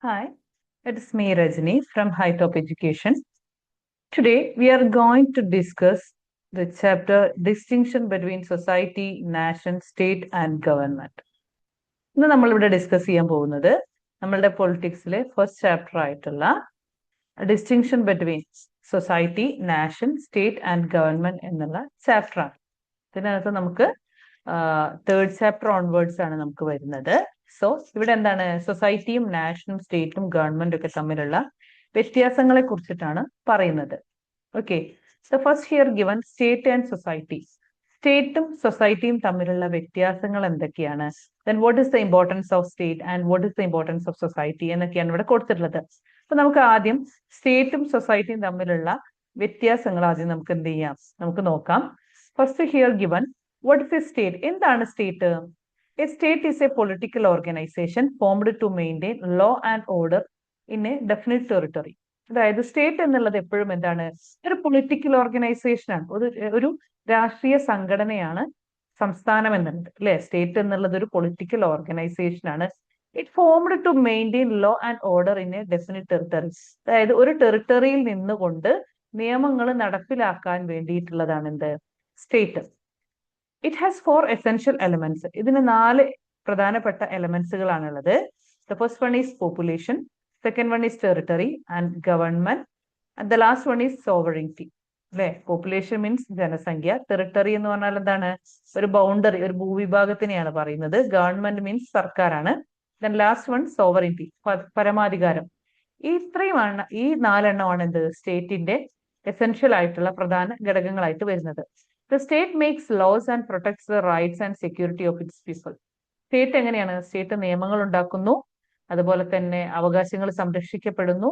Hi, it's me Rajni from High Top Education. Today we are going to discuss the chapter Distinction between Society, Nation, State and Government. ഇന്ന് നമ്മളിവിടെ discuss ചെയ്യാൻ പോകുന്നത് നമ്മളുടെ പൊളിറ്റിക്സിലെ first chapter ആയിട്ടുള്ള distinction between society, nation, state and government എന്നുള്ള ചാപ്റ്ററാണ്. ഇതിനകത്ത് നമുക്ക് തേർഡ് ചാപ്റ്റർ ഓൺവേർഡ്സ് ആണ് നമുക്ക് വരുന്നത്. സോ ഇവിടെ എന്താണ് സൊസൈറ്റിയും നാഷനും സ്റ്റേറ്റും ഗവൺമെന്റും ഒക്കെ തമ്മിലുള്ള വ്യത്യാസങ്ങളെ കുറിച്ചിട്ടാണ് പറയുന്നത്. Okay, so first here given state and society. സ്റ്റേറ്റും സൊസൈറ്റിയും തമ്മിലുള്ള വ്യത്യാസങ്ങൾ എന്തൊക്കെയാണ്, then what is the importance of state and what is the importance of society എന്നൊക്കെയാണ് ഇവിടെ കൊടുത്തിട്ടുള്ളത്. അപ്പൊ നമുക്ക് ആദ്യം സ്റ്റേറ്റും സൊസൈറ്റിയും തമ്മിലുള്ള വ്യത്യാസങ്ങൾ ആദ്യം നമുക്ക് എന്ത് ചെയ്യാം, നമുക്ക് നോക്കാം. First here given what is A state. എന്താണ് state? A state is a political organization formed to maintain law and order in a definite territory. അതായത് സ്റ്റേറ്റ് എന്നുള്ളത് എപ്പോഴും എന്താണ്, ഒരു പൊളിറ്റിക്കൽ ഓർഗനൈസേഷൻ ആണ്, ഒരു രാഷ്ട്രീയ സംഘടനയാണ് സംസ്ഥാനം എന്നുള്ളത് അല്ലെ. സ്റ്റേറ്റ് എന്നുള്ളത് ഒരു പൊളിറ്റിക്കൽ ഓർഗനൈസേഷൻ ആണ്. It formed to maintain law and order in a definite territory. അതായത് ഒരു ടെറിട്ടറിയിൽ നിന്നുകൊണ്ട് നിയമങ്ങൾ നടപ്പിലാക്കാൻ വേണ്ടിയിട്ടുള്ളതാണ് എന്ത്, state. It has 4 essential elements. ഇതിന് 4 പ്രധാനപ്പെട്ട എലമെന്റ്സുകളാണുള്ളത്. The first one is population, second one is territory and government, and the last one is sovereignty. അല്ലെ, പോപ്പുലേഷൻ മീൻസ് ജനസംഖ്യ, ടെറിട്ടറി എന്ന് പറഞ്ഞാൽ എന്താണ്, ഒരു ബൗണ്ടറി, ഒരു ഭൂവിഭാഗത്തിനെയാണ് പറയുന്നത്. ഗവൺമെന്റ് മീൻസ് സർക്കാരാണ്. ദെൻ ലാസ്റ്റ് വൺ സോവറിറ്റി, പരമാധികാരം. ഈ 4 എണ്ണമാണ് എന്ത്, സ്റ്റേറ്റിന്റെ എസെൻഷ്യൽ ആയിട്ടുള്ള പ്രധാന ഘടകങ്ങളായിട്ട് വരുന്നത്. The state makes laws and protects the rights and security of its people. State എങ്ങനെയാണ്, സ്റ്റേറ്റ് നിയമങ്ങൾ ഉണ്ടാക്കുന്നു, അതുപോലെ തന്നെ അവകാശങ്ങൾ സംരക്ഷിക്കപ്പെടുന്നു,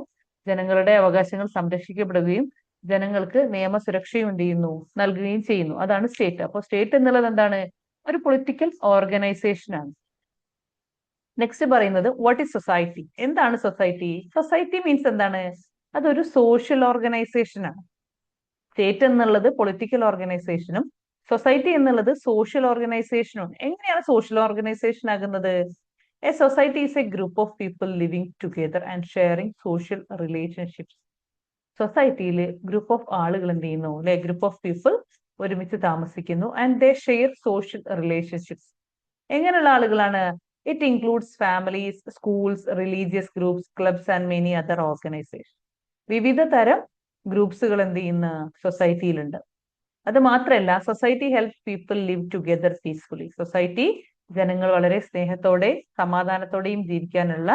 ജനങ്ങളുടെ അവകാശങ്ങൾ സംരക്ഷിക്കപ്പെടുകയും ജനങ്ങൾക്ക് നിയമസുരക്ഷയും എന്ത് ചെയ്യുന്നു, നൽകുകയും ചെയ്യുന്നു. അതാണ് സ്റ്റേറ്റ്. അപ്പോൾ സ്റ്റേറ്റ് എന്നുള്ളത് എന്താണ്, ഒരു പൊളിറ്റിക്കൽ ഓർഗനൈസേഷൻ ആണ്. നെക്സ്റ്റ് പറയുന്നത് വാട്ട് ഈസ് സൊസൈറ്റി. എന്താണ് സൊസൈറ്റി? സൊസൈറ്റി മീൻസ് എന്താണ്, അതൊരു സോഷ്യൽ ഓർഗനൈസേഷൻ ആണ്. സ്റ്റേറ്റ് എന്നുള്ളത് പൊളിറ്റിക്കൽ ഓർഗനൈസേഷനും സൊസൈറ്റി എന്നുള്ളത് സോഷ്യൽ ഓർഗനൈസേഷനും. എങ്ങനെയാണ് സോഷ്യൽ ഓർഗനൈസേഷൻ ആകുന്നത്? A society is a group of people living together and sharing social relationships. സൊസൈറ്റിയിൽ ഗ്രൂപ്പ് ഓഫ് ആളുകൾ എന്ത് ചെയ്യുന്നു, അല്ലെ, ഗ്രൂപ്പ് ഓഫ് പീപ്പിൾ ഒരുമിച്ച് താമസിക്കുന്നു and they share social relationships. എങ്ങനെയുള്ള ആളുകളാണ്? It includes families, schools, religious groups, clubs and many other organisation. വിവിധ തരം ഗ്രൂപ്പ്സുകൾ എന്ത് ചെയ്യുന്ന സൊസൈറ്റിയിലുണ്ട്. അത് മാത്രമല്ല, society help people live together peacefully. Society ജനങ്ങൾ വളരെ സ്നേഹത്തോടെ സമാധാനത്തോടെയും ജീവിക്കാനുള്ള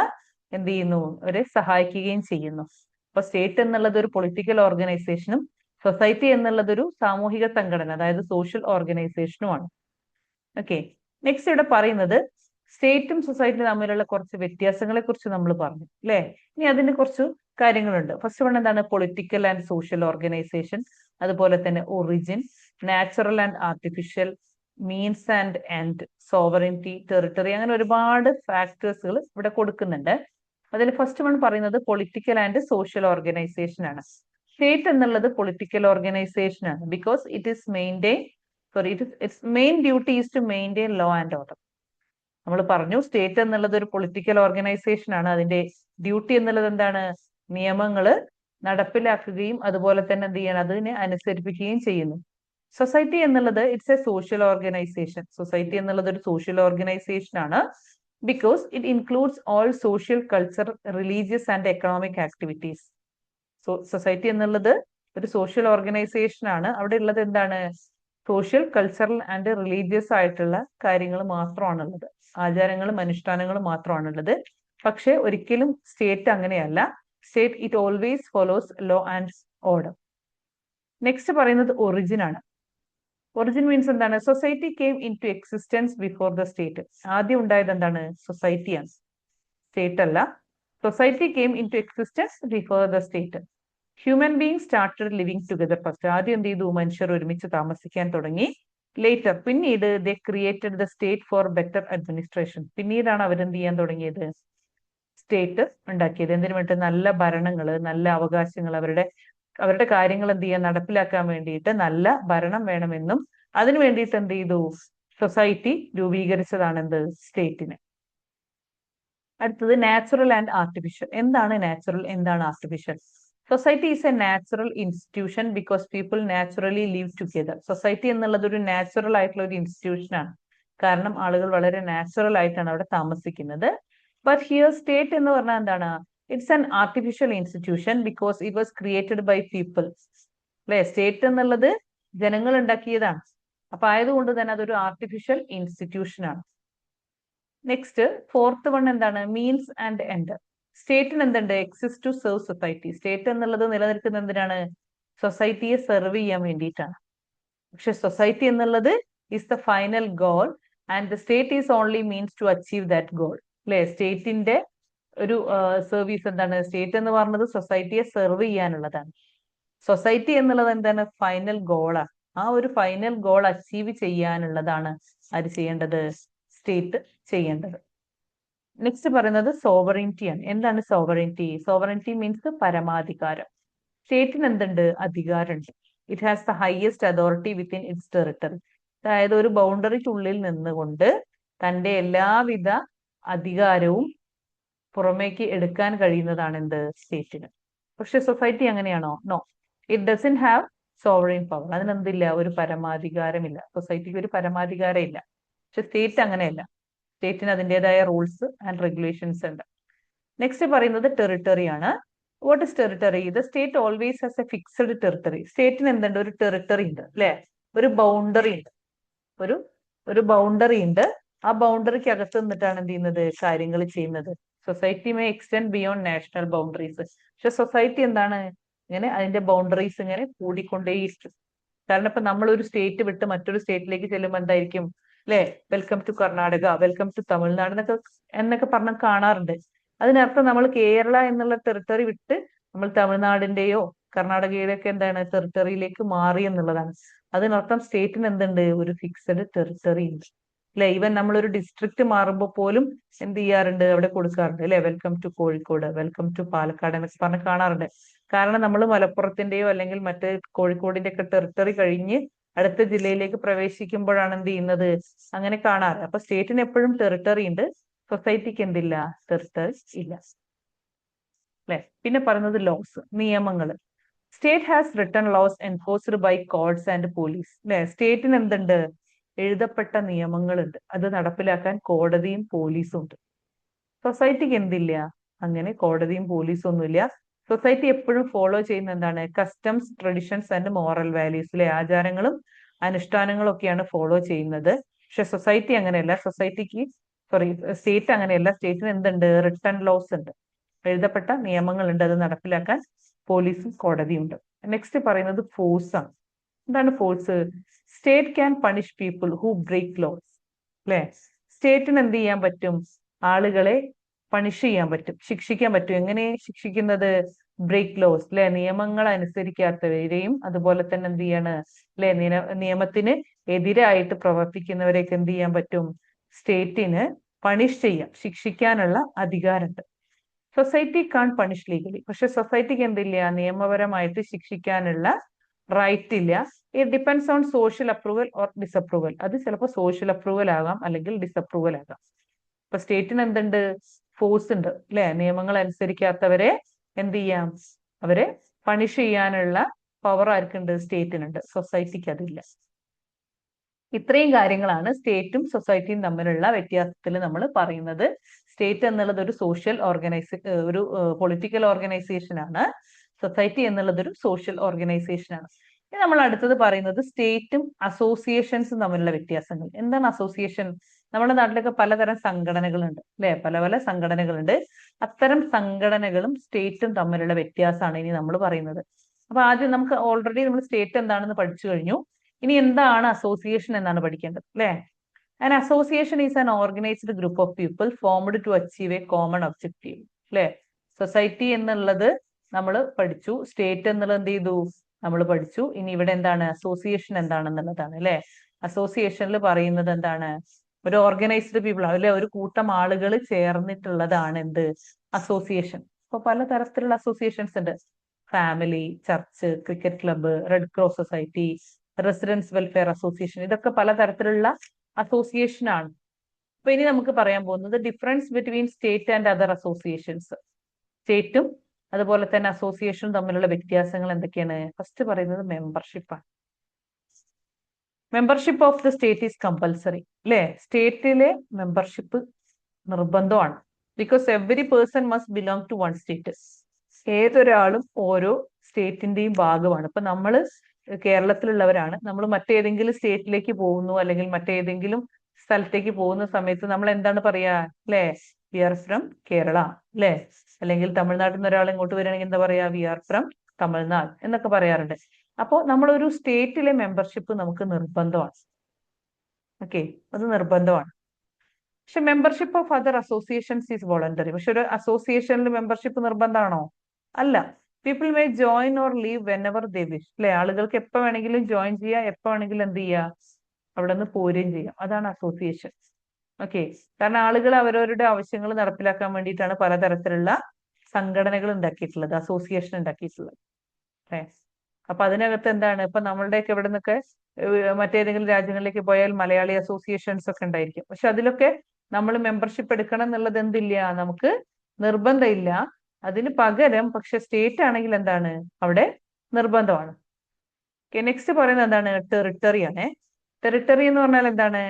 എന്ത് ചെയ്യുന്നു, അവരെ സഹായിക്കുകയും ചെയ്യുന്നു. അപ്പൊ സ്റ്റേറ്റ് എന്നുള്ളത് ഒരു പൊളിറ്റിക്കൽ ഓർഗനൈസേഷനും സൊസൈറ്റി എന്നുള്ളത് ഒരു സാമൂഹിക സംഘടന, അതായത് സോഷ്യൽ ഓർഗനൈസേഷനുമാണ്. ഓക്കെ, നെക്സ്റ്റ് ഇവിടെ പറയുന്നത് സ്റ്റേറ്റും സൊസൈറ്റിയും തമ്മിലുള്ള കുറച്ച് വ്യത്യാസങ്ങളെ കുറിച്ച് നമ്മൾ പറഞ്ഞു അല്ലെ. ഇനി അതിന് കുറച്ച് കാര്യങ്ങളുണ്ട്. ഫസ്റ്റ് വൺ എന്താണ്, പൊളിറ്റിക്കൽ ആൻഡ് സോഷ്യൽ ഓർഗനൈസേഷൻ, അതുപോലെ തന്നെ origin, natural and artificial, means and end, sovereignty, territory, അങ്ങനെ ഒരുപാട് ഫാക്ടേഴ്സുകൾ ഇവിടെ കൊടുക്കുന്നുണ്ട്. അതിൽ ഫസ്റ്റ് വൺ പറയുന്നത് പൊളിറ്റിക്കൽ ആൻഡ് സോഷ്യൽ ഓർഗനൈസേഷൻ ആണ്. സ്റ്റേറ്റ് എന്നുള്ളത് പൊളിറ്റിക്കൽ ഓർഗനൈസേഷൻ ആണ്. Because it's main duty is to maintain law and order. നമ്മൾ പറഞ്ഞു സ്റ്റേറ്റ് എന്നുള്ളത് ഒരു പൊളിറ്റിക്കൽ ഓർഗനൈസേഷൻ ആണ്. അതിന്റെ ഡ്യൂട്ടി എന്നുള്ളത് എന്താണ്, നിയമങ്ങൾ നടപ്പിലാക്കുകയും അതുപോലെ തന്നെ എന്ത് ചെയ്യണം, അതിനെ അനുസരിപ്പിക്കുകയും ചെയ്യുന്നു. സൊസൈറ്റി എന്നുള്ളത് it's A social organisation. Society എന്നുള്ളത് ഒരു സോഷ്യൽ ഓർഗനൈസേഷൻ ആണ്. Because it includes all social, culture, religious and economic activities. Society എന്നുള്ളത് ഒരു സോഷ്യൽ ഓർഗനൈസേഷൻ ആണ്. അവിടെ ഉള്ളത് എന്താണ്, സോഷ്യൽ, കൾച്ചറൽ ആൻഡ് റിലീജിയസ് ആയിട്ടുള്ള കാര്യങ്ങൾ മാത്രമാണുള്ളത്, ആചാരങ്ങളും അനുഷ്ഠാനങ്ങളും മാത്രമാണുള്ളത്. പക്ഷെ ഒരിക്കലും സ്റ്റേറ്റ് അങ്ങനെയല്ല. State it always follows law and order. Next പറയുന്നത് ഒറിജിൻ ആണ്. ഒറിജിൻ മീൻസ് എന്താണ്, society came into existence before the state. ആദ്യം ഉണ്ടായത് എന്താണ്, സൊസൈറ്റിയാണ്, സ്റ്റേറ്റ് അല്ല. Society came into existence before the state. Human being started living together first. ആദ്യം എന്ത് ചെയ്തു, മനുഷ്യർ ഒരുമിച്ച് താമസിക്കാൻ തുടങ്ങി. ലേറ്റർ, പിന്നീട് they created the state for better administration. പിന്നീടാണ് അവരെന്ത് ചെയ്യാൻ തുടങ്ങിയത്, സ്റ്റേറ്റ് ഉണ്ടാക്കിയത്. എന്തിനു വേണ്ടി, നല്ല ഭരണങ്ങൾ, നല്ല അവകാശങ്ങൾ, അവരുടെ കാര്യങ്ങൾ എന്ത് ചെയ്യാൻ, നടപ്പിലാക്കാൻ വേണ്ടിയിട്ട് നല്ല ഭരണം വേണമെന്നും അതിനു വേണ്ടിയിട്ട് എന്ത് ചെയ്തു, സൊസൈറ്റി രൂപീകരിച്ചതാണ് എന്ത്, സ്റ്റേറ്റിന്. അടുത്തത് നാച്ചുറൽ ആൻഡ് ആർട്ടിഫിഷ്യൽ. എന്താണ് നാച്ചുറൽ, എന്താണ് artificial? Society is A natural institution because people naturally live together. Society എന്നുള്ളത് ഒരു നാച്ചുറൽ ആയിട്ടുള്ള ഒരു ഇൻസ്റ്റിറ്റ്യൂഷൻ ആണ്, കാരണം ആളുകൾ വളരെ നാച്ചുറൽ ആയിട്ടാണ് അവിടെ താമസിക്കുന്നത്. ബട്ട് ഹിയർ സ്റ്റേറ്റ് എന്ന് പറഞ്ഞാൽ എന്താണ്? It's an artificial institution because it was created by people. അല്ലെ, സ്റ്റേറ്റ് എന്നുള്ളത് ജനങ്ങൾ ഉണ്ടാക്കിയതാണ്. അപ്പൊ ആയതുകൊണ്ട് തന്നെ അതൊരു ആർട്ടിഫിഷ്യൽ ഇൻസ്റ്റിറ്റ്യൂഷൻ ആണ്. നെക്സ്റ്റ് ഫോർത്ത് വൺ എന്താണ്? Means and end. സ്റ്റേറ്റിന് എന്തുണ്ട്? Exist to serve society. State എന്നുള്ളത് നിലനിൽക്കുന്ന എന്തിനാണ്? സൊസൈറ്റിയെ സെർവ് ചെയ്യാൻ വേണ്ടിയിട്ടാണ്. പക്ഷെ സൊസൈറ്റി എന്നുള്ളത് is the final goal and the state is only means to achieve that goal. അല്ലെ, സ്റ്റേറ്റിന്റെ ഒരു സർവീസ് എന്താണ്? സ്റ്റേറ്റ് എന്ന് പറഞ്ഞത് സൊസൈറ്റിയെ സെർവ് ചെയ്യാനുള്ളതാണ്. സൊസൈറ്റി എന്നുള്ളത് എന്താണ്? ഫൈനൽ ഗോളാണ്. ആ ഒരു ഫൈനൽ ഗോൾ അച്ചീവ് ചെയ്യാനുള്ളതാണ് ആര് ചെയ്യേണ്ടത്? സ്റ്റേറ്റ് ചെയ്യേണ്ടത്. നെക്സ്റ്റ് പറയുന്നത് സോവറിനിറ്റി ആണ്. എന്താണ് സോവറിനിറ്റി? സോവറിനിറ്റി മീൻസ് പരമാധികാരം. സ്റ്റേറ്റിന് എന്തുണ്ട്? അധികാരമുണ്ട്. It has the highest authority within it's territory. അതായത് ഒരു ബൗണ്ടറിക്കുള്ളിൽ നിന്നുകൊണ്ട് തന്റെ എല്ലാവിധ അധികാരവും പുറമേക്ക് എടുക്കാൻ കഴിയുന്നതാണ് എന്ത്? സ്റ്റേറ്റിന്. പക്ഷെ സൊസൈറ്റി അങ്ങനെയാണോ? No, it doesn't have sovereign power. അതിനെന്തില്ല? ഒരു പരമാധികാരമില്ല. സൊസൈറ്റിക്ക് ഒരു പരമാധികാരം ഇല്ല. പക്ഷെ സ്റ്റേറ്റ് അങ്ങനെയല്ല. സ്റ്റേറ്റിന് അതിൻ്റെതായ റൂൾസ് ആൻഡ് റെഗുലേഷൻസ് ഉണ്ട്. നെക്സ്റ്റ് പറയുന്നത് ടെറിട്ടറി ആണ്. What is territory? The state always has a fixed territory. സ്റ്റേറ്റിന് എന്തുണ്ട്? ഒരു ടെറിട്ടറി ഉണ്ട്, അല്ലെ? ഒരു ബൗണ്ടറി ഉണ്ട്. ഒരു ബൗണ്ടറി ഉണ്ട്. ആ ബൗണ്ടറിക്ക് അകത്ത് നിന്നിട്ടാണ് എന്ത് ചെയ്യുന്നത്? കാര്യങ്ങൾ ചെയ്യുന്നത്. Society may extend beyond national boundaries. പക്ഷെ സൊസൈറ്റി എന്താണ്? ഇങ്ങനെ അതിന്റെ ബൗണ്ടറീസ് ഇങ്ങനെ കൂടിക്കൊണ്ടേയിരിക്കും. കാരണം ഇപ്പൊ നമ്മൾ ഒരു സ്റ്റേറ്റ് വിട്ട് മറ്റൊരു സ്റ്റേറ്റിലേക്ക് ചെല്ലുമ്പോൾ എന്തായിരിക്കും? അല്ലെ, welcome to Karnataka, welcome to Tamil Nadu എന്നൊക്കെ പറഞ്ഞ് കാണാറുണ്ട്. അതിനർത്ഥം നമ്മൾ കേരള എന്നുള്ള ടെറിട്ടറി വിട്ട് നമ്മൾ തമിഴ്നാടിന്റെയോ കർണാടകയുടെയോ ഒക്കെ എന്താണ്? ടെറിട്ടറിയിലേക്ക് മാറി എന്നുള്ളതാണ്. അതിനർത്ഥം സ്റ്റേറ്റിന് എന്തുണ്ട്? ഒരു ഫിക്സഡ് ടെറിട്ടറി ഉണ്ട്. അല്ലെ, ഈവൻ നമ്മളൊരു ഡിസ്ട്രിക്ട് മാറുമ്പോൾ പോലും എന്ത് ചെയ്യാറുണ്ട്? അവിടെ കൊടുക്കാറുണ്ട്, അല്ലെ? Welcome to Kozhikode, welcome to Palakkad എന്നൊക്കെ പറഞ്ഞ് കാണാറുണ്ട്. കാരണം നമ്മൾ മലപ്പുറത്തിന്റെയോ അല്ലെങ്കിൽ മറ്റ് കോഴിക്കോടിന്റെ ഒക്കെ ടെറിട്ടറി കഴിഞ്ഞ് അടുത്ത ജില്ലയിലേക്ക് പ്രവേശിക്കുമ്പോഴാണ് എന്ത് ചെയ്യുന്നത്? അങ്ങനെ കാണാറ്. അപ്പൊ സ്റ്റേറ്റിന് എപ്പോഴും ടെറിട്ടറി ഉണ്ട്, സൊസൈറ്റിക്ക് എന്തില്ല? ടെറിട്ടറി ഇല്ല. അല്ലെ, പിന്നെ പറയുന്നത് ലോസ്, നിയമങ്ങൾ. State has written laws enforced by courts and police. അല്ലെ, സ്റ്റേറ്റിന് എന്തുണ്ട്? എഴുതപ്പെട്ട നിയമങ്ങളുണ്ട്, അത് നടപ്പിലാക്കാൻ കോടതിയും പോലീസും ഉണ്ട്. സൊസൈറ്റിക്ക് എന്തില്ല? അങ്ങനെ കോടതിയും പോലീസും ഒന്നുമില്ല. സൊസൈറ്റി എപ്പോഴും ഫോളോ ചെയ്യുന്ന എന്താണ്? കസ്റ്റംസ്, ട്രഡീഷൻസ് ആൻഡ് മോറൽ വാല്യൂസിലെ ആചാരങ്ങളും അനുഷ്ഠാനങ്ങളും ഒക്കെയാണ് ഫോളോ ചെയ്യുന്നത്. പക്ഷെ സൊസൈറ്റി അങ്ങനെയല്ല. സ്റ്റേറ്റ് അങ്ങനെയല്ല. സ്റ്റേറ്റിന് എന്തുണ്ട്? റിട്ടൺ ലോസ് ഉണ്ട്, എഴുതപ്പെട്ട നിയമങ്ങളുണ്ട്, അത് നടപ്പിലാക്കാൻ പോലീസും കോടതിയും ഉണ്ട്. നെക്സ്റ്റ് പറയുന്നത് ഫോഴ്സ് ആണ്. എന്താണ് force? State can punish people who break laws. അല്ലെ, സ്റ്റേറ്റിന് എന്ത് ചെയ്യാൻ പറ്റും? ആളുകളെ പണിഷ് ചെയ്യാൻ പറ്റും, ശിക്ഷിക്കാൻ പറ്റും. എങ്ങനെ ശിക്ഷിക്കുന്നത്? ബ്രേക്ക് ലോസ്, അല്ലെ, നിയമങ്ങൾ അനുസരിക്കാത്തവരെയും അതുപോലെ തന്നെ എന്ത് ചെയ്യാണ്? അല്ലെ, നിയമത്തിന് എതിരായിട്ട് പ്രവർത്തിക്കുന്നവരെയൊക്കെ എന്ത് ചെയ്യാൻ പറ്റും? സ്റ്റേറ്റിന് പണിഷ് ചെയ്യാം, ശിക്ഷിക്കാനുള്ള അധികാരമുണ്ട്. സൊസൈറ്റി കാൺ പണിഷ് ലീഗലി. പക്ഷെ സൊസൈറ്റിക്ക് എന്തില്ല? നിയമപരമായിട്ട് ശിക്ഷിക്കാനുള്ള റൈറ്റ് ഇല്ല. It depends on social approval or disapproval. അത് ചിലപ്പോൾ സോഷ്യൽ അപ്രൂവൽ ആകാം അല്ലെങ്കിൽ ഡിസപ്രൂവൽ ആകാം. ഇപ്പൊ സ്റ്റേറ്റിന് എന്തുണ്ട്? ഫോഴ്സ് ഉണ്ട്, അല്ലെ? നിയമങ്ങൾ അനുസരിക്കാത്തവരെ എന്ത് ചെയ്യാം? അവരെ പണിഷ് ചെയ്യാനുള്ള പവർ ആർക്കുണ്ട്? സ്റ്റേറ്റിനുണ്ട്. സൊസൈറ്റിക്ക് അതില്ല. ഇത്രയും കാര്യങ്ങളാണ് സ്റ്റേറ്റും സൊസൈറ്റിയും തമ്മിലുള്ള വ്യത്യാസത്തിൽ നമ്മൾ പറയുന്നത്. സ്റ്റേറ്റ് എന്നുള്ളത് ഒരു സോഷ്യൽ ഒരു പൊളിറ്റിക്കൽ ഓർഗനൈസേഷൻ ആണ്. സൊസൈറ്റി എന്നുള്ളത് ഒരു സോഷ്യൽ ഓർഗനൈസേഷൻ ആണ്. ഇനി നമ്മൾ അടുത്തത് പറയുന്നത് സ്റ്റേറ്റും അസോസിയേഷൻസും തമ്മിലുള്ള വ്യത്യാസങ്ങൾ. എന്താണ് അസോസിയേഷൻ? നമ്മുടെ നാട്ടിലൊക്കെ പലതരം സംഘടനകളുണ്ട്, അല്ലെ? പല പല സംഘടനകളുണ്ട്. അത്തരം സംഘടനകളും സ്റ്റേറ്റും തമ്മിലുള്ള വ്യത്യാസമാണ് ഇനി നമ്മൾ പറയുന്നത്. അപ്പൊ ആദ്യം നമുക്ക് ഓൾറെഡി നമ്മൾ സ്റ്റേറ്റ് എന്താണെന്ന് പഠിച്ചു കഴിഞ്ഞു. ഇനി എന്താണ് അസോസിയേഷൻ എന്നാണ് പഠിക്കേണ്ടത്, അല്ലെ? An association is an organised group of people formed to achieve a common objective. അല്ലെ, സൊസൈറ്റി എന്നുള്ളത് നമ്മൾ പഠിച്ചു, സ്റ്റേറ്റ് എന്നുള്ളത് എന്ത് ചെയ്തു? നമ്മൾ പഠിച്ചു. ഇനി ഇവിടെ എന്താണ്? അസോസിയേഷൻ എന്താണെന്നുള്ളതാണ്, അല്ലെ? അസോസിയേഷനിൽ പറയുന്നത് എന്താണ്? ഒരു ഓർഗനൈസ്ഡ് പീപ്പിൾ, അല്ലെ, ഒരു കൂട്ടം ആളുകൾ ചേർന്നിട്ടുള്ളതാണ് എന്ത്? അസോസിയേഷൻ. ഇപ്പൊ പലതരത്തിലുള്ള അസോസിയേഷൻസ് ഉണ്ട്. Family, church, cricket club, red cross society, residence welfare association, ഇതൊക്കെ പലതരത്തിലുള്ള അസോസിയേഷൻ ആണ്. അപ്പൊ ഇനി നമുക്ക് പറയാൻ പോകുന്നത് difference between state and other associations. സ്റ്റേറ്റും അതുപോലെ തന്നെ അസോസിയേഷനും തമ്മിലുള്ള വ്യത്യാസങ്ങൾ എന്തൊക്കെയാണ്? ഫസ്റ്റ് പറയുന്നത് മെമ്പർഷിപ്പാണ്. Membership of the state is compulsory, അല്ലെ? സ്റ്റേറ്റിലെ മെമ്പർഷിപ്പ് നിർബന്ധമാണ്. Because every person must belong to one state. ഏതൊരാളും ഓരോ സ്റ്റേറ്റിന്റെയും ഭാഗമാണ്. ഇപ്പൊ നമ്മള് കേരളത്തിലുള്ളവരാണ്, നമ്മൾ മറ്റേതെങ്കിലും സ്റ്റേറ്റിലേക്ക് പോകുന്നു അല്ലെങ്കിൽ മറ്റേതെങ്കിലും സ്ഥലത്തേക്ക് പോകുന്ന സമയത്ത് നമ്മൾ എന്താണ് പറയാ, അല്ലെ? വി ആർ ഫ്രം കേരള, അല്ലെ? അല്ലെങ്കിൽ തമിഴ്നാട്ടിൽ നിന്ന് ഒരാൾ ഇങ്ങോട്ട് വരികയാണെങ്കിൽ എന്താ പറയാ, വി ആർ ഫ്രം തമിഴ്നാട് എന്നൊക്കെ പറയാറുണ്ട്. അപ്പോൾ നമ്മളൊരു സ്റ്റേറ്റിലെ മെമ്പർഷിപ്പ് നമുക്ക് നിർബന്ധമാണ്. ഓക്കെ, അത് നിർബന്ധമാണ്. പക്ഷെ membership of other associations is voluntary. പക്ഷെ ഒരു അസോസിയേഷനിൽ മെമ്പർഷിപ്പ് നിർബന്ധമാണോ? അല്ല. People may join or leave when ever they wish, അല്ലെ? ആളുകൾക്ക് എപ്പോ വേണമെങ്കിലും ജോയിൻ ചെയ്യാം, എപ്പോ വേണമെങ്കിലും എന്ത് ചെയ്യാം, അവിടെ നിന്ന് പോരുകയും ചെയ്യാം. അതാണ് അസോസിയേഷൻ. ഓക്കെ, കാരണം ആളുകൾ അവരവരുടെ ആവശ്യങ്ങൾ നടപ്പിലാക്കാൻ വേണ്ടിയിട്ടാണ് പലതരത്തിലുള്ള സംഘടനകൾ ഉണ്ടാക്കിയിട്ടുള്ളത്, അസോസിയേഷൻ ഉണ്ടാക്കിയിട്ടുള്ളത്. അപ്പൊ അതിനകത്ത് എന്താണ്, ഇപ്പൊ നമ്മളുടെയൊക്കെ ഇവിടെ നിന്നൊക്കെ മറ്റേതെങ്കിലും രാജ്യങ്ങളിലേക്ക് പോയാൽ മലയാളി അസോസിയേഷൻസ് ഒക്കെ ഉണ്ടായിരിക്കും. പക്ഷെ അതിലൊക്കെ നമ്മൾ മെമ്പർഷിപ്പ് എടുക്കണം എന്നുള്ളത് എന്തില്ല, നമുക്ക് നിർബന്ധമില്ല. അതിന് പകരം പക്ഷെ സ്റ്റേറ്റ് ആണെങ്കിൽ എന്താണ്, അവിടെ നിർബന്ധമാണ്. നെക്സ്റ്റ് പറയുന്നത് എന്താണ്, ടെറിട്ടറി ആണ്. ടെറിട്ടറി എന്ന് പറഞ്ഞാൽ എന്താണ്,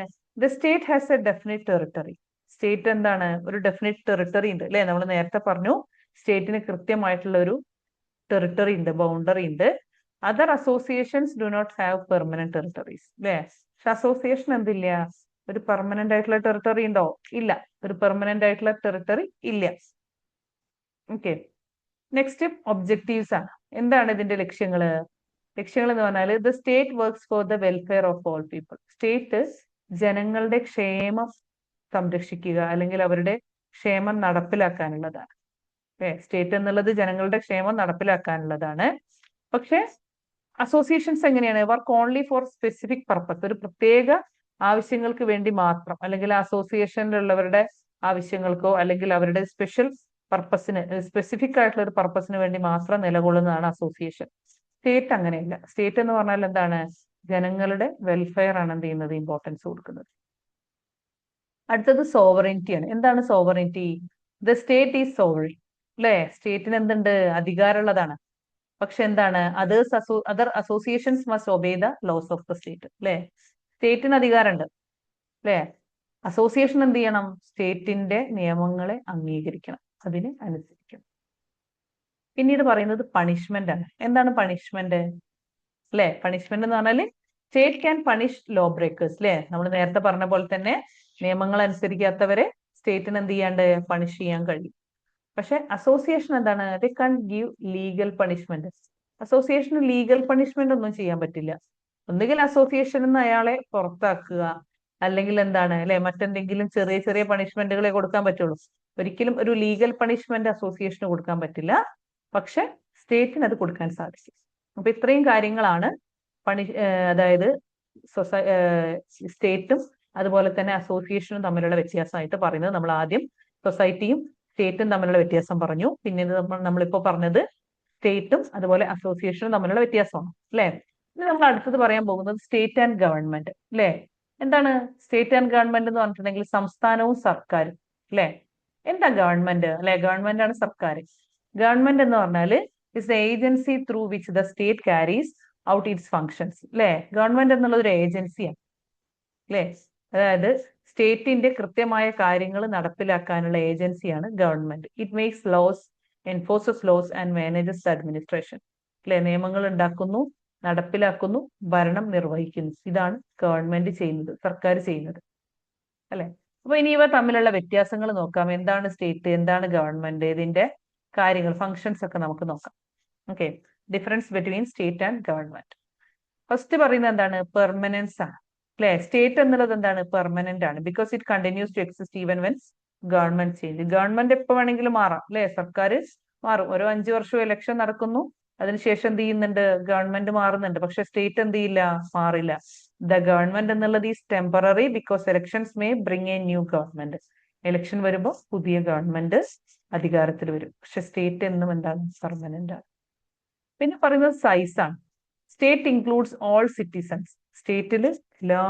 the state has A definite territory. State എന്താണ്, ഒരു ഡെഫിനിറ്റ് ടെറിട്ടറി ഉണ്ട്, അല്ലെ? നമ്മൾ നേരത്തെ പറഞ്ഞു സ്റ്റേറ്റിന് കൃത്യമായിട്ടുള്ള ഒരു ടെറിട്ടറി ഉണ്ട്, ബൗണ്ടറി ഉണ്ട്. Other associations do not have permanent territories, അല്ലെ? പക്ഷെ അസോസിയേഷൻ എന്തില്ല, ഒരു പെർമനന്റ് ആയിട്ടുള്ള ടെറിട്ടറി ഉണ്ടോ? ഇല്ല, ഒരു പെർമനന്റ് ആയിട്ടുള്ള ടെറിട്ടറി ഇല്ല. ഓക്കെ, നെക്സ്റ്റ് ഒബ്ജക്റ്റീവ്സ് ആണ്. എന്താണ് ഇതിന്റെ ലക്ഷ്യങ്ങള്? ലക്ഷ്യങ്ങൾ എന്ന് പറഞ്ഞാൽ the state works for the welfare of all people. State ജനങ്ങളുടെ ക്ഷേമം സംരക്ഷിക്കുക അല്ലെങ്കിൽ അവരുടെ ക്ഷേമം നടപ്പിലാക്കാനുള്ളതാണ്. സ്റ്റേറ്റ് എന്നുള്ളത് ജനങ്ങളുടെ ക്ഷേമം നടപ്പിലാക്കാനുള്ളതാണ്. പക്ഷെ അസോസിയേഷൻസ് എങ്ങനെയാണ്, work only four specific purpose. ഒരു പ്രത്യേക ആവശ്യങ്ങൾക്ക് വേണ്ടി മാത്രം, അല്ലെങ്കിൽ അസോസിയേഷനിലുള്ളവരുടെ ആവശ്യങ്ങൾക്കോ അല്ലെങ്കിൽ അവരുടെ സ്പെഷ്യൽ പർപ്പസിന്, സ്പെസിഫിക് ആയിട്ടുള്ള ഒരു പർപ്പസിന് വേണ്ടി മാത്രം നിലകൊള്ളുന്നതാണ് അസോസിയേഷൻ. സ്റ്റേറ്റ് അങ്ങനെയല്ല. സ്റ്റേറ്റ് എന്ന് പറഞ്ഞാൽ എന്താണ്, ജനങ്ങളുടെ വെൽഫെയർ ആണ് എന്ത് ചെയ്യുന്നത്, ഇമ്പോർട്ടൻസ് കൊടുക്കുന്നത്. അടുത്തത് സോവറിനിറ്റി ആണ്. എന്താണ് sovereignty? The state is sovereign, അല്ലെ? സ്റ്റേറ്റിന് എന്തുണ്ട്, അധികാരമുള്ളതാണ്. പക്ഷെ എന്താണ്, other associations must obey the laws of the state, അല്ലെ? സ്റ്റേറ്റിന് അധികാരമുണ്ട്, അല്ലെ? അസോസിയേഷൻ എന്ത് ചെയ്യണം, സ്റ്റേറ്റിന്റെ നിയമങ്ങളെ അംഗീകരിക്കണം, അതിന് അനുസരിക്കണം. പിന്നീട് പറയുന്നത് പണിഷ്മെന്റ് ആണ്. എന്താണ് പണിഷ്മെന്റ്, അല്ലെ? പണിഷ്മെന്റ് എന്ന് പറഞ്ഞാല് state can punish law breakers, അല്ലെ? നമ്മൾ നേരത്തെ പറഞ്ഞ പോലെ തന്നെ നിയമങ്ങൾ അനുസരിക്കാത്തവരെ സ്റ്റേറ്റിന് എന്ത് ചെയ്യാണ്ട് പണിഷ് ചെയ്യാൻ കഴിയും. പക്ഷെ അസോസിയേഷൻ എന്താണ്, they can give legal punishment. അസോസിയേഷന് ലീഗൽ പണിഷ്മെന്റ് ഒന്നും ചെയ്യാൻ പറ്റില്ല. ഒന്നുകിൽ അസോസിയേഷനിൽ നിന്ന് അയാളെ പുറത്താക്കുക, അല്ലെങ്കിൽ എന്താണ്, അല്ലെ, മറ്റെന്തെങ്കിലും ചെറിയ ചെറിയ പണിഷ്മെന്റുകളെ കൊടുക്കാൻ പറ്റുള്ളൂ. ഒരിക്കലും ഒരു ലീഗൽ പണിഷ്മെന്റ് അസോസിയേഷന് കൊടുക്കാൻ പറ്റില്ല. പക്ഷെ സ്റ്റേറ്റിന് അത് കൊടുക്കാൻ സാധിക്കും. അപ്പൊ ഇത്രയും കാര്യങ്ങളാണ് അതായത് സ്റ്റേറ്റും അതുപോലെ തന്നെ അസോസിയേഷനും തമ്മിലുള്ള വ്യത്യാസമായിട്ട് പറയുന്നത്. നമ്മൾ ആദ്യം സൊസൈറ്റിയും സ്റ്റേറ്റും തമ്മിലുള്ള വ്യത്യാസം പറഞ്ഞു. പിന്നെ നമ്മളിപ്പോ പറഞ്ഞത് സ്റ്റേറ്റും അതുപോലെ അസോസിയേഷനും തമ്മിലുള്ള വ്യത്യാസമാണ്, അല്ലെ? ഇനി നമ്മൾ അടുത്തത് പറയാൻ പോകുന്നത് സ്റ്റേറ്റ് ആൻഡ് ഗവൺമെന്റ്, അല്ലെ? എന്താണ് സ്റ്റേറ്റ് ആൻഡ് ഗവൺമെന്റ് എന്ന് പറഞ്ഞിട്ടുണ്ടെങ്കിൽ സംസ്ഥാനവും സർക്കാരും, അല്ലെ? എന്താ ഗവൺമെന്റ്, അല്ലെ? ഗവൺമെന്റ് ആണ് സർക്കാർ. ഗവൺമെന്റ് എന്ന് പറഞ്ഞാല് is the agency through which the state carries out it's functions, അല്ലെ? ഗവൺമെന്റ് എന്നുള്ളത് ഒരു ഏജൻസിയാണ്, അല്ലെ? അതായത് സ്റ്റേറ്റിന്റെ കൃത്യമായ കാര്യങ്ങൾ നടപ്പിലാക്കാനുള്ള ഏജൻസിയാണ് government. It makes laws, enforces laws and manages the administration, അല്ലെ? നിയമങ്ങൾ ഉണ്ടാക്കുന്നു, നടപ്പിലാക്കുന്നു, ഭരണം നിർവഹിക്കുന്നു. ഇതാണ് ഗവൺമെന്റ് ചെയ്യുന്നത്, സർക്കാർ ചെയ്യുന്നത്, അല്ലെ? അപ്പൊ ഇനി ഇവ തമ്മിലുള്ള വ്യത്യാസങ്ങൾ നോക്കാം. എന്താണ് സ്റ്റേറ്റ്, എന്താണ് ഗവൺമെന്റ്, ഇതിന്റെ കാര്യങ്ങൾ, ഫങ്ഷൻസ് ഒക്കെ നമുക്ക് നോക്കാം. Okay, difference between state and government. First പറയുന്നത് എന്താണ്, പെർമനൻസ് ആണ്, അല്ലെ? സ്റ്റേറ്റ് എന്നുള്ളത് എന്താണ്, പെർമനന്റ് ആണ്. Because it continues to exist even when government change. Government എപ്പോ വേണമെങ്കിലും മാറാം, അല്ലെ? സർക്കാർ മാറും. ഓരോ 5 വർഷവും ഇലക്ഷൻ നടക്കുന്നു, അതിനുശേഷം എന്ത് ചെയ്യുന്നുണ്ട്, ഗവൺമെന്റ് മാറുന്നുണ്ട്. പക്ഷെ സ്റ്റേറ്റ് എന്ത് ചെയ്യില്ല, മാറില്ല. ദ ഗവൺമെന്റ് എന്നുള്ളത് is temporary because elections may bring A new government. Election വരുമ്പോൾ പുതിയ ഗവൺമെന്റ് അധികാരത്തിൽ വരും. പക്ഷെ സ്റ്റേറ്റ് എന്നും എന്താണ്, പെർമനന്റ് ആണ്. പിന്നെ പറയുന്നത് സൈസ് ആണ്. State includes all citizens. സ്റ്റേറ്റിൽ എല്ലാ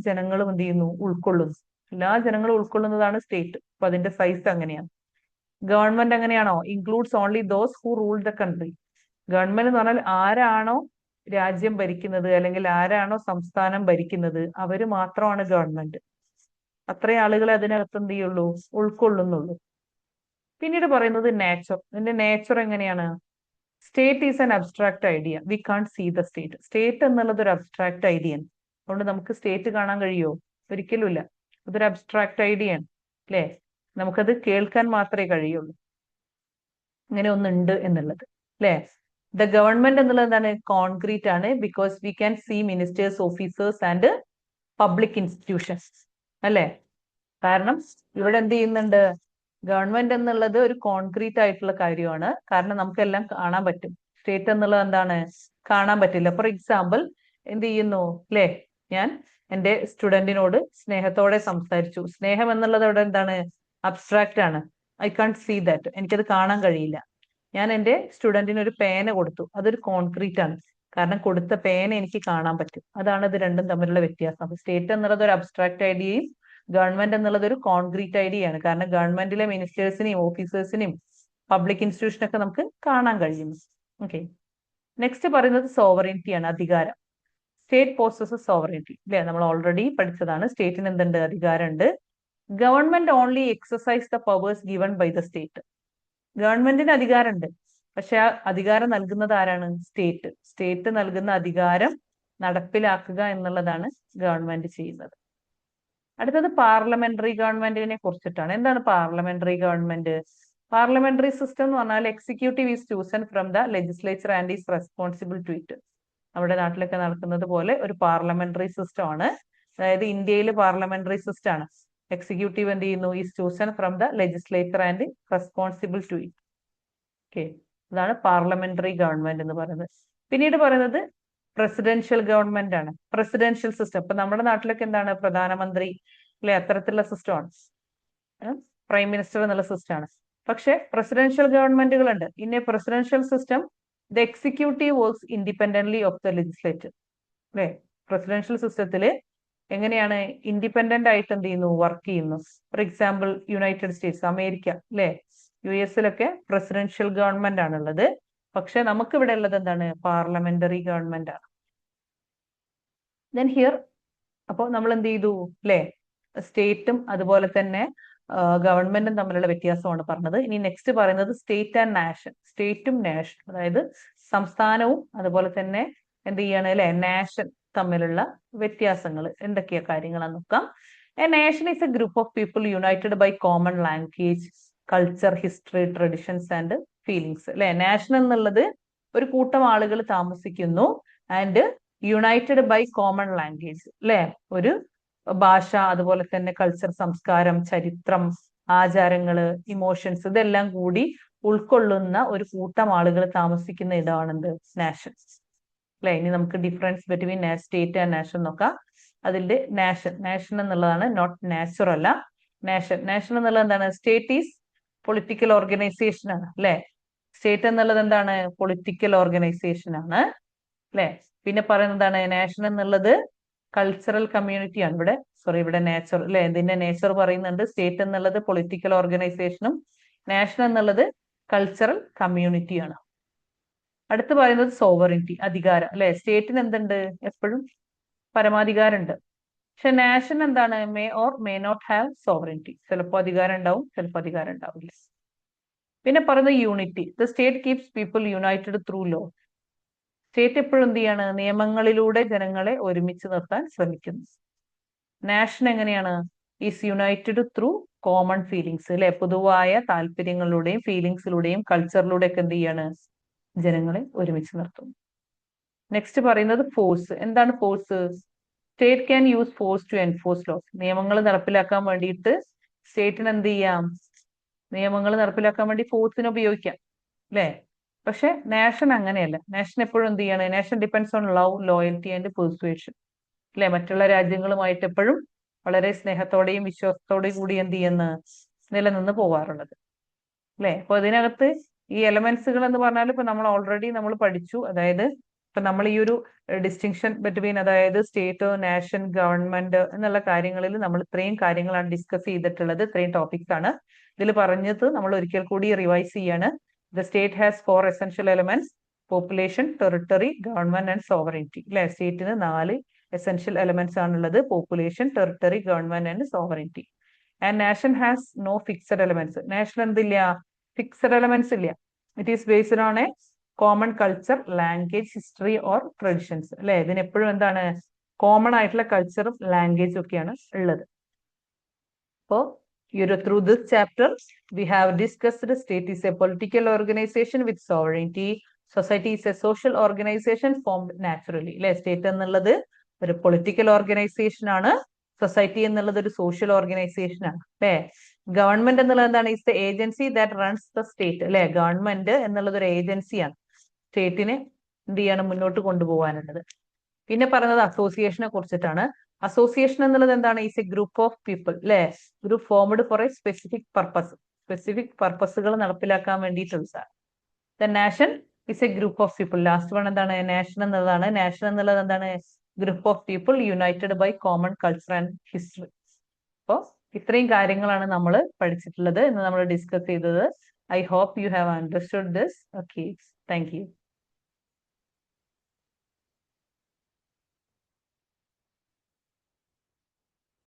ജനങ്ങളും എന്ത് ചെയ്യുന്നു, ഉൾക്കൊള്ളുന്നു. എല്ലാ ജനങ്ങളും ഉൾക്കൊള്ളുന്നതാണ് സ്റ്റേറ്റ്. അപ്പൊ അതിന്റെ സൈസ് അങ്ങനെയാണ്. ഗവൺമെന്റ് എങ്ങനെയാണോ, includes only those who rule the country. Government എന്ന് പറഞ്ഞാൽ ആരാണോ രാജ്യം ഭരിക്കുന്നത് അല്ലെങ്കിൽ ആരാണോ സംസ്ഥാനം ഭരിക്കുന്നത് അവര് മാത്രമാണ് ഗവൺമെന്റ്. അത്രയും ആളുകളെ അതിനകത്ത് എന്ത് ചെയ്യുള്ളൂ, ഉൾക്കൊള്ളുന്നുള്ളൂ. പിന്നീട് പറയുന്നത് നേച്ചർ. ഇതിന്റെ നേച്ചർ എങ്ങനെയാണ്? State is an abstract idea, we can't see the state. State എന്നുള്ളത് ഒരു അബ്സ്ട്രാക്ട് ഐഡിയ ആണ്. അതുകൊണ്ട് നമുക്ക് സ്റ്റേറ്റ് കാണാൻ കഴിയുമോ? ഒരിക്കലുമില്ല. അതൊരു അബ്സ്ട്രാക്ട് ഐഡിയ ആണ്, അല്ലേ? നമുക്കത് കേൾക്കാൻ മാത്രമേ കഴിയുള്ളൂ ഇങ്ങനെ ഒന്നുണ്ട് എന്നുള്ളത്, അല്ലേ? ദ ഗവൺമെന്റ് എന്നുള്ളത് എന്താണ്? കോൺക്രീറ്റ് ആണ്. Because we can see ministers, officers and public institutions, അല്ലേ? കാരണം ഇവിടെ എന്ത് ചെയ്യുന്നുണ്ട്? ഗവൺമെന്റ് എന്നുള്ളത് ഒരു കോൺക്രീറ്റ് ആയിട്ടുള്ള കാര്യമാണ്. കാരണം നമുക്കെല്ലാം കാണാൻ പറ്റും. സ്റ്റേറ്റ് എന്നുള്ളത് എന്താണ്? കാണാൻ പറ്റില്ല. ഫോർ എക്സാമ്പിൾ, എന്ത് ചെയ്യുന്നു, അല്ലേ? ഞാൻ എൻ്റെ സ്റ്റുഡന്റിനോട് സ്നേഹത്തോടെ സംസാരിച്ചു. സ്നേഹം എന്നുള്ളത് അവിടെ എന്താണ്? അബ്സ്ട്രാക്റ്റ് ആണ്. I can't see that. എനിക്കത് കാണാൻ കഴിയില്ല. ഞാൻ എൻ്റെ സ്റ്റുഡന്റിന് ഒരു പേന കൊടുത്തു. അതൊരു കോൺക്രീറ്റ് ആണ്. കാരണം കൊടുത്ത പേന എനിക്ക് കാണാൻ പറ്റും. അതാണ് ഇത് രണ്ടും തമ്മിലുള്ള വ്യത്യാസം. സ്റ്റേറ്റ് എന്നുള്ളത് ഒരു അബ്സ്ട്രാക്ട് ഐഡിയയും ഗവൺമെന്റ് എന്നുള്ളത് ഒരു കോൺക്രീറ്റ് ഐഡിയ ആണ്. കാരണം ഗവൺമെന്റിലെ മിനിസ്റ്റേഴ്സിനെയും ഓഫീസേഴ്സിനെയും പബ്ലിക് ഇൻസ്റ്റിറ്റ്യൂഷനൊക്കെ നമുക്ക് കാണാൻ കഴിയുന്നു. ഓക്കെ, നെക്സ്റ്റ് പറയുന്നത് സോവറിറ്റി ആണ്, അധികാരം. സ്റ്റേറ്റ് പോസസസ് സോവറിറ്റി, അല്ലെ? നമ്മൾ ഓൾറെഡി പഠിച്ചതാണ്. സ്റ്റേറ്റിന് എന്തുണ്ട്? അധികാരമുണ്ട്. Government only exercise the powers given by the state. ഗവൺമെന്റിന് അധികാരമുണ്ട്, പക്ഷെ ആ അധികാരം നൽകുന്നത് ആരാണ്? സ്റ്റേറ്റ്. സ്റ്റേറ്റ് നൽകുന്ന അധികാരം നടപ്പിലാക്കുക എന്നുള്ളതാണ് ഗവൺമെന്റ് ചെയ്യുന്നത്. അടുത്തത് പാർലമെന്ററി ഗവൺമെന്റിനെ കുറിച്ചിട്ടാണ്. എന്താണ് പാർലമെന്ററി ഗവൺമെന്റ്? പാർലമെന്ററി സിസ്റ്റം എന്ന് പറഞ്ഞാൽ executive is chosen from the legislature and is responsible to it. നമ്മുടെ നാട്ടിലൊക്കെ നടക്കുന്നത് പോലെ ഒരു പാർലമെന്ററി സിസ്റ്റം ആണ്. അതായത് ഇന്ത്യയിൽ പാർലമെന്ററി സിസ്റ്റം ആണ്. എക്സിക്യൂട്ടീവ് എന്ത് ചെയ്യുന്നു? Is chosen from the legislature and responsible to it. Okay, അതാണ് പാർലമെന്ററി ഗവൺമെന്റ് എന്ന് പറയുന്നത്. പിന്നീട് പറയുന്നത് പ്രസിഡൻഷ്യൽ ഗവൺമെന്റ് ആണ്. പ്രസിഡൻഷ്യൽ സിസ്റ്റം ഇപ്പൊ നമ്മുടെ നാട്ടിലൊക്കെ എന്താണ്? പ്രധാനമന്ത്രി, അല്ലെ? അത്തരത്തിലുള്ള സിസ്റ്റമാണ്. പ്രൈം മിനിസ്റ്റർ എന്നുള്ള സിസ്റ്റമാണ്. പക്ഷെ പ്രസിഡൻഷ്യൽ ഗവൺമെന്റുകളുണ്ട്. In a presidential system the executive works independently of the legislature, അല്ലെ? പ്രസിഡൻഷ്യൽ സിസ്റ്റത്തില് എങ്ങനെയാണ്? ഇൻഡിപെൻഡന്റ് ആയിട്ട് എന്ത് ചെയ്യുന്നു? വർക്ക് ചെയ്യുന്നു. For example, United States, America, അല്ലെ? US പ്രസിഡൻഷ്യൽ ഗവൺമെന്റ് ആണുള്ളത്. പക്ഷെ നമുക്ക് ഇവിടെ ഉള്ളത് എന്താണ്? പാർലമെന്ററി ഗവൺമെന്റ് ആണ്. ദെൻ ഹിയർ അപ്പോൾ നമ്മൾ എന്ത് ചെയ്തു, അല്ലെ? സ്റ്റേറ്റും അതുപോലെ തന്നെ ഗവൺമെന്റും തമ്മിലുള്ള വ്യത്യാസമാണ് പറഞ്ഞത്. ഇനി നെക്സ്റ്റ് പറയുന്നത് സ്റ്റേറ്റ് ആൻഡ് നാഷൻ. സ്റ്റേറ്റും നാഷനും, അതായത് സംസ്ഥാനവും അതുപോലെ തന്നെ എന്ത് ചെയ്യാണ്, അല്ലെ? നാഷൻ തമ്മിലുള്ള വ്യത്യാസങ്ങൾ എന്തൊക്കെയാ കാര്യങ്ങളാന്ന് നോക്കാം. A nation is a group of people united by common language, culture, history, traditions and feelings, അല്ലെ? നാഷൻ എന്നുള്ളത് ഒരു കൂട്ടം ആളുകൾ താമസിക്കുന്നു and united by common language, അല്ലെ? ഒരു ഭാഷ, അതുപോലെ തന്നെ കൾച്ചർ, സംസ്കാരം, ചരിത്രം, ആചാരങ്ങള്, ഇമോഷൻസ്, ഇതെല്ലാം കൂടി ഉൾക്കൊള്ളുന്ന ഒരു കൂട്ടം ആളുകൾ താമസിക്കുന്ന ഇടമാണെന്ത്? നാഷൻ, അല്ലെ? ഇനി നമുക്ക് difference between state and nation നോക്കാം. അതിന്റെ നാഷൻ എന്നുള്ളതാണ്, നോട്ട് നാച്ചുറൽ അല്ല. നാഷൻ എന്നുള്ളത് എന്താണ്? സ്റ്റേറ്റ് ഈസ് പൊളിറ്റിക്കൽ ഓർഗനൈസേഷൻ ആണ്, അല്ലെ? സ്റ്റേറ്റ് എന്നുള്ളത് എന്താണ്? പൊളിറ്റിക്കൽ ഓർഗനൈസേഷൻ ആണ്, അല്ലെ? പിന്നെ പറയുന്നതാണ് നാഷൻ എന്നുള്ളത് കൾച്ചറൽ കമ്മ്യൂണിറ്റി ആണ്. ഇവിടെ നേച്ചർ, അല്ലെ? ഇതിന്റെ നേച്ചർ പറയുന്നുണ്ട്. സ്റ്റേറ്റ് എന്നുള്ളത് പൊളിറ്റിക്കൽ ഓർഗനൈസേഷനും നാഷൻ എന്നുള്ളത് കൾച്ചറൽ കമ്മ്യൂണിറ്റിയാണ്. അടുത്ത് പറയുന്നത് സോവറിറ്റി, അധികാരം, അല്ലെ? സ്റ്റേറ്റിന് എന്തുണ്ട്? എപ്പോഴും പരമാധികാരമുണ്ട്. പക്ഷെ നാഷൻ എന്താണ്? May or may not have sovereignty. ചിലപ്പോൾ അധികാരം ഉണ്ടാവും, ചിലപ്പോൾ അധികാരം ഉണ്ടാവില്ല. പിന്നെ പറയുന്നത് unity. The state keeps people united through law. State എപ്പോഴും എന്ത് ചെയ്യാണ്? നിയമങ്ങളിലൂടെ ജനങ്ങളെ ഒരുമിച്ച് നിർത്താൻ ശ്രമിക്കുന്നു. നാഷൻ എങ്ങനെയാണ്? Is United through common feelings, അല്ലെ? പൊതുവായ താല്പര്യങ്ങളിലൂടെയും ഫീലിങ്സിലൂടെയും കൾച്ചറിലൂടെ ഒക്കെ എന്ത് ചെയ്യാണ്? ജനങ്ങളെ ഒരുമിച്ച് നിർത്തുന്നു. നെക്സ്റ്റ് പറയുന്നത് ഫോഴ്സ്. എന്താണ് force? State can use force to enforce laws. നിയമങ്ങൾ നടപ്പിലാക്കാൻ വേണ്ടിയിട്ട് സ്റ്റേറ്റിന് എന്ത് ചെയ്യാം? നിയമങ്ങൾ നടപ്പിലാക്കാൻ വേണ്ടി ഫോഴ്സിനെ ഉപയോഗിക്കാം, അല്ലെ? പക്ഷെ നാഷൻ അങ്ങനെയല്ല. നാഷൻ എപ്പോഴും എന്ത് ചെയ്യാണ്? Nation depends on love, loyalty and persuasion, അല്ലെ? മറ്റുള്ള രാജ്യങ്ങളുമായിട്ട് എപ്പോഴും വളരെ സ്നേഹത്തോടെയും വിശ്വാസത്തോടെയും കൂടി എന്ത് ചെയ്യുന്ന നിലനിന്ന് പോവാറുള്ളത്, അല്ലെ? അപ്പൊ അതിനകത്ത് ഈ എലമെന്റ്സുകൾ എന്ന് പറഞ്ഞാൽ ഇപ്പൊ നമ്മൾ ഓൾറെഡി പഠിച്ചു. അതായത് അപ്പൊ നമ്മൾ ഈ ഒരു ഡിസ്റ്റിങ്ഷൻ ബിറ്റ്വീൻ അതായത് സ്റ്റേറ്റ്, നാഷൻ, ഗവൺമെന്റ് എന്നുള്ള കാര്യങ്ങളിൽ നമ്മൾ ഇത്രയും കാര്യങ്ങളാണ് ഡിസ്കസ് ചെയ്തിട്ടുള്ളത്. ഇത്രയും ടോപ്പിക്സ് ആണ് ഇതിൽ പറഞ്ഞത്. നമ്മൾ ഒരിക്കൽ കൂടി റിവൈസ് ചെയ്യാണ്. The state has 4 essential elements: population, territory, government and sovereignty. അല്ലെ, സ്റ്റേറ്റിന് 4 എസെൻഷ്യൽ എലമെന്റ്സ് ആണുള്ളത്: population, territory, government and sovereignty. And nation has no fixed elements. Nation എന്തില്ല? ഫിക്സഡ് എലമെന്റ്സ് ഇല്ല. It is based on a common culture, language, history or traditions. അല്ലെ, ഇതിനെപ്പോഴും എന്താണ്? Common ആയിട്ടുള്ള കൾച്ചറും ലാംഗ്വേജും ഒക്കെയാണ് ഉള്ളത്. അപ്പോ through this chapter we have discussed the state is a political organization with sovereignty. Society is a social organization formed naturally. അല്ലെ, state എന്നുള്ളത് ഒരു പൊളിറ്റിക്കൽ ഓർഗനൈസേഷൻ ആണ്. സൊസൈറ്റി എന്നുള്ളത് ഒരു സോഷ്യൽ ഓർഗനൈസേഷൻ ആണ്. അല്ലെ, ഗവൺമെന്റ് എന്നുള്ളത് എന്താണ്? Is the agency that runs the state. അല്ലെ, ഗവൺമെന്റ് എന്നുള്ളത് ഒരു ഏജൻസിയാണ് സ്റ്റേറ്റിനെ എന്ത് ചെയ്യാണ് മുന്നോട്ട് കൊണ്ടുപോകാനുള്ളത്. പിന്നെ പറയുന്നത് അസോസിയേഷനെ കുറിച്ചിട്ടാണ്. അസോസിയേഷൻ എന്നുള്ളത് എന്താണ്? Is a group of people. അല്ലെ, group formed for a specific purpose. Specific പർപ്പസുകൾ നടപ്പിലാക്കാൻ വേണ്ടിയിട്ടുള്ളതാണ്. The nation is a group of people. Last one എന്താണ്? നാഷൻ എന്നുള്ളതാണ്. നാഷൻ എന്നുള്ളത് എന്താണ്? Group of people united by common culture and history. അപ്പോൾ ഇത്രയും കാര്യങ്ങളാണ് നമ്മൾ പഠിച്ചിട്ടുള്ളത്, ഇന്ന് നമ്മൾ ഡിസ്കസ് ചെയ്തത്. I hope you have understood this. Okay, thank U.